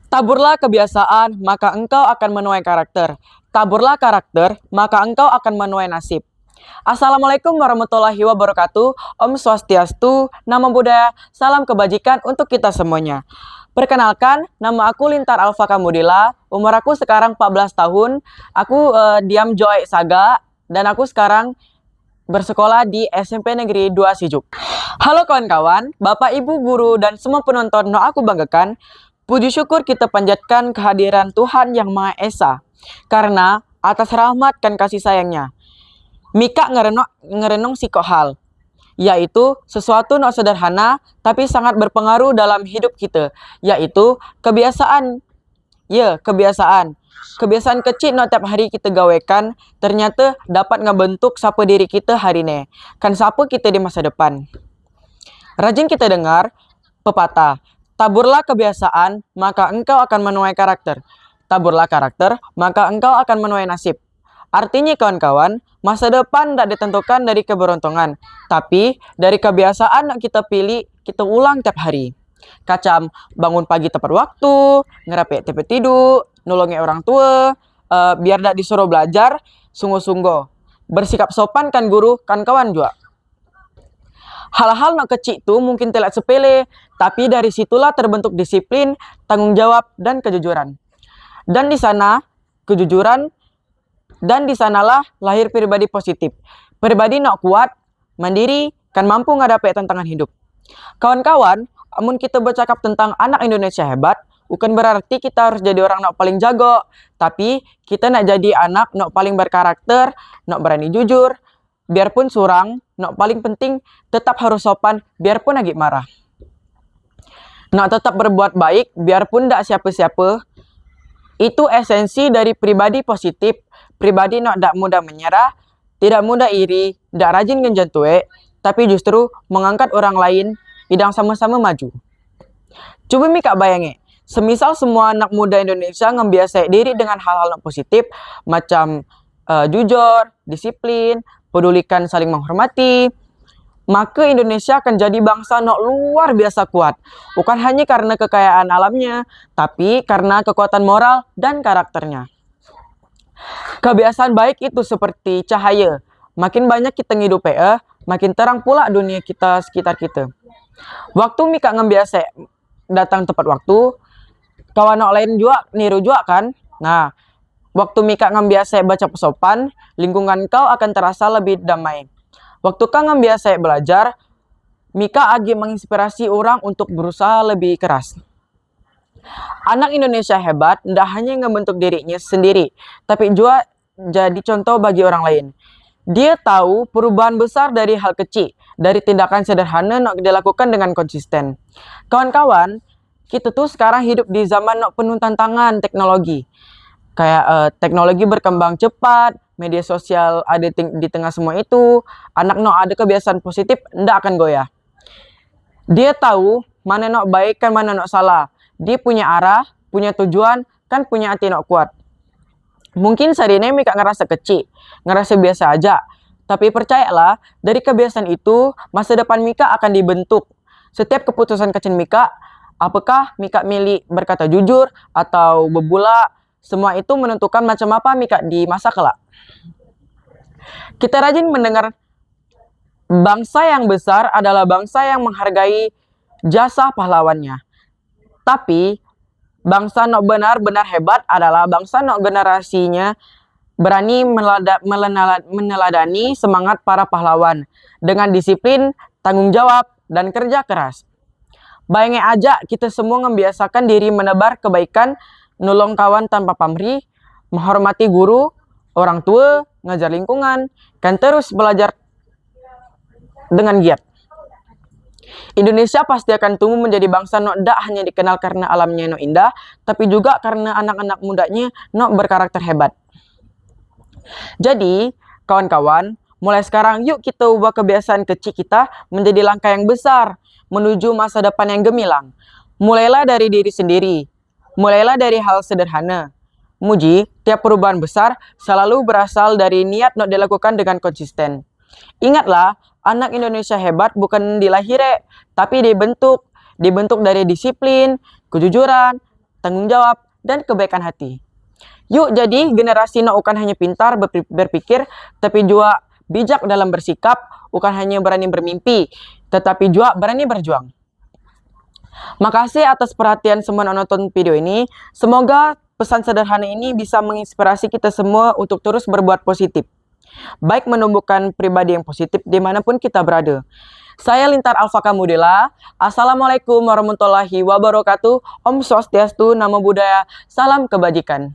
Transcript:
Taburlah kebiasaan, maka engkau akan menuai karakter. Taburlah karakter, maka engkau akan menuai nasib. Assalamualaikum warahmatullahi wabarakatuh. Om Swastiastu, Namo Buddhaya, salam kebajikan untuk kita semuanya. Perkenalkan, nama aku Lintar Alfa Kamudila, umur aku sekarang 14 tahun. Aku diam Joy Saga, dan aku sekarang bersekolah di SMP Negeri 2 Sijuk. Halo kawan-kawan, Bapak, Ibu, Guru, dan semua penonton no aku banggakan. Puji syukur kita panjatkan kehadiran Tuhan Yang Maha Esa, karena atas rahmat dan kasih sayangnya. Mika ngerenung sikok hal, yaitu sesuatu no sederhana tapi sangat berpengaruh dalam hidup kita, yaitu kebiasaan. Kebiasaan. Kebiasaan kecil no tiap hari kita gawekan ternyata dapat ngebentuk siapa diri kita hari ini, kan siapa kita di masa depan. Rajin kita dengar pepatah, taburlah kebiasaan, maka engkau akan menuai karakter. Taburlah karakter, maka engkau akan menuai nasib. Artinya kawan-kawan, masa depan tidak ditentukan dari keberuntungan, tapi dari kebiasaan yang kita pilih, kita ulang tiap hari. Kacam bangun pagi tepat waktu, ngerapi tempat tidur, nolongi orang tua, biar tidak disuruh belajar, sungguh-sungguh. Bersikap sopan kan guru, kan kawan juga. Hal-hal nak kecil itu mungkin terlihat sepele, tapi dari situlah terbentuk disiplin, tanggung jawab, dan kejujuran. Dan di sana, kejujuran, dan di sanalah lahir pribadi positif. Pribadi nak kuat, mandiri, kan mampu ngadapi tantangan hidup. Kawan-kawan, amun kita bercakap tentang anak Indonesia hebat, bukan berarti kita harus jadi orang nak paling jago, tapi kita nak jadi anak nak paling berkarakter, nak berani jujur, biarpun surang, nak paling penting tetap harus sopan, biarpun lagi marah. Nak tetap berbuat baik, biarpun tidak siapa-siapa. Itu esensi dari pribadi positif. Pribadi nak tidak mudah menyerah, tidak mudah iri, tidak rajin genjantue, tapi justru mengangkat orang lain, idang sama-sama maju. Coba Mika bayangi, semisal semua anak muda Indonesia ngebiasai diri dengan hal-hal positif, macam jujur, disiplin, pedulikan saling menghormati, maka Indonesia akan jadi bangsa nok luar biasa kuat. Bukan hanya karena kekayaan alamnya, tapi karena kekuatan moral dan karakternya. Kebiasaan baik itu seperti cahaya. Makin banyak kita ngidup makin terang pula dunia kita sekitar kita. Waktu Mika ngebiasa datang tepat waktu, kawan nok lain juga niru juga kan. Nah, waktu Mika ngebiasa baca pesopan, lingkungan kau akan terasa lebih damai. Waktu kau ngebiasa belajar, Mika agi menginspirasi orang untuk berusaha lebih keras. Anak Indonesia hebat tidak hanya ngebentuk dirinya sendiri, tapi juga jadi contoh bagi orang lain. Dia tahu perubahan besar dari hal kecil, dari tindakan sederhana yang dilakukan dengan konsisten. Kawan-kawan, kita tuh sekarang hidup di zaman penuh tantangan teknologi. Kayak teknologi berkembang cepat, media sosial ada di tengah semua itu, anak ada kebiasaan positif, ndak akan goyah. Dia tahu mana nok baik kan mana nok salah. Dia punya arah, punya tujuan, kan punya hati nok kuat. Mungkin saat ini Mika ngerasa kecil, ngerasa biasa aja. Tapi percayalah, dari kebiasaan itu, masa depan Mika akan dibentuk. Setiap keputusan kecil Mika, apakah Mika milih berkata jujur atau bebula, semua itu menentukan macam apa Mika di masa kelak. Kita rajin mendengar bangsa yang besar adalah bangsa yang menghargai jasa pahlawannya. Tapi bangsa nok benar-benar hebat adalah bangsa nok generasinya berani meneladani semangat para pahlawan dengan disiplin, tanggung jawab, dan kerja keras. Bayangin aja kita semua membiasakan diri menebar kebaikan, nolong kawan tanpa pamrih, menghormati guru, orang tua, ngajar lingkungan, kan terus belajar dengan giat. Indonesia pasti akan tumbuh menjadi bangsa nok dak hanya dikenal karena alamnya nok indah, tapi juga karena anak-anak mudanya nok berkarakter hebat. Jadi, kawan-kawan, mulai sekarang yuk kita ubah kebiasaan kecil kita menjadi langkah yang besar menuju masa depan yang gemilang. Mulailah dari diri sendiri. Mulailah dari hal sederhana. Muji, tiap perubahan besar selalu berasal dari niat nok dilakukan dengan konsisten. Ingatlah, anak Indonesia hebat bukan dilahirkan, tapi dibentuk dari disiplin, kejujuran, tanggung jawab, dan kebaikan hati. Yuk jadi generasi no bukan hanya pintar berpikir, tapi juga bijak dalam bersikap, bukan hanya berani bermimpi, tetapi juga berani berjuang. Makasih atas perhatian semua yang nonton video ini. Semoga pesan sederhana ini bisa menginspirasi kita semua untuk terus berbuat positif. Baik menumbuhkan pribadi yang positif dimanapun kita berada. Saya Lintar Alfa Kamudela. Assalamualaikum warahmatullahi wabarakatuh. Om Swastiastu, Namo Buddhaya. Salam kebajikan.